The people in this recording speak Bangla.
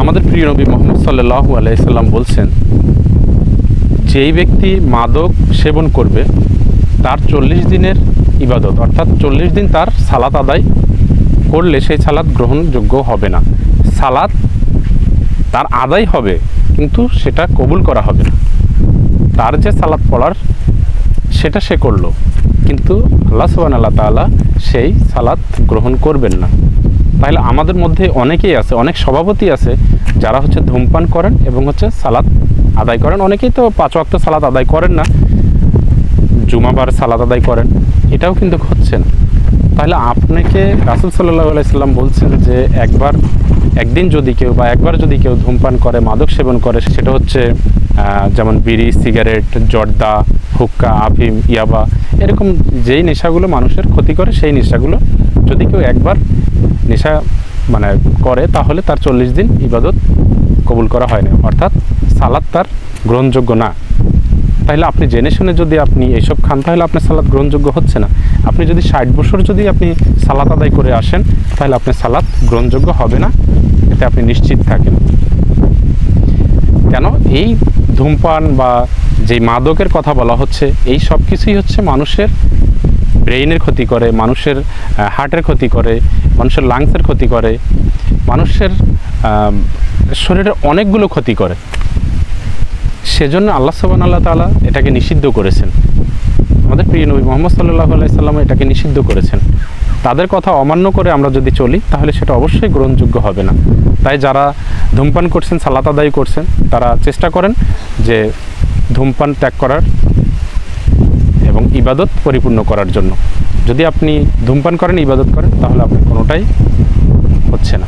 আমাদের প্রিয় নবী মুহাম্মদ সাল্লাল্লাহু আলাইহি সাল্লাম বলছেন, যেই ব্যক্তি মাদক সেবন করবে তার 40 দিনের ইবাদত, অর্থাৎ 40 দিন তার সালাত আদায় করলে সেই সালাত গ্রহণযোগ্য হবে না। সালাত তার আদায় হবে কিন্তু সেটা কবুল করা হবে না। তার যে সালাত পড়ার সেটা সে করলো, কিন্তু আল্লাহ সুবহানাহু ওয়া তাআলা সেই সালাত গ্রহণ করবেন না। তাহলে আমাদের মধ্যে অনেকেই আছে, অনেক সভাপতি আছে যারা ধূমপান করেন এবং সালাত আদায় করেন। অনেকেই তো 5 ওয়াক্ত সালাত আদায় করেন না, জুমাবার সালাত আদায় করেন, এটাও কিন্তু হচ্ছে না। তাহলে আপনাকে রাসূল সাল্লাল্লাহু আলাইহি সাল্লাম বলছেন যে একদিন যদি কেউ বা একবার যদি কেউ ধূমপান করে, মাদক সেবন করে, সেটা যেমন বিড়ি, সিগারেট, জর্দা, হুক্কা, আফিম, ইয়াবা, এরকম যেই নেশাগুলো মানুষের ক্ষতি করে, সেই নেশাগুলো যদি কেউ একবার নেশা করে, তাহলে তার 40 দিন ইবাদত কবুল করা হয় না, অর্থাৎ সালাত তার গ্রহণযোগ্য না। তাহলে আপনি জেনে শুনে যদি আপনি এইসব খান, তাহলে আপনার সালাত গ্রহণযোগ্য হচ্ছে না। আপনি যদি 60 বছর যদি আপনি সালাত আদায় করে আসেন, তাহলে আপনার সালাত গ্রহণযোগ্য হবে না, এতে আপনি নিশ্চিত থাকেন। কেন? এই ধূমপান বা যে মাদকের কথা বলা হচ্ছে, এই সব কিছুই মানুষের ব্রেইনের ক্ষতি করে, মানুষের হার্টের ক্ষতি করে, মানুষের লাংসের ক্ষতি করে, মানুষের শরীরের অনেকগুলো ক্ষতি করে। সেজন্য আল্লাহ সুবহানাহু ওয়া তাআলা এটাকে নিষিদ্ধ করেছেন। আমাদের প্রিয় নবী মুহাম্মদ সাল্লাল্লাহু আলাইহি সাল্লাম এটাকে নিষিদ্ধ করেছেন। তাদের কথা অমান্য করে আমরা যদি চলি, তাহলে সেটা অবশ্যই গ্রহণযোগ্য হবে না। তাই যারা ধূমপান করছেন, সালাত আদায় করছেন, তারা চেষ্টা করেন যে ধূমপান ত্যাগ করার এবং ইবাদত পরিপূর্ণ করার জন্য। যদি আপনি ধূমপান করেন, ইবাদত করেন, তাহলে আপনার কোনোটাই হচ্ছে না।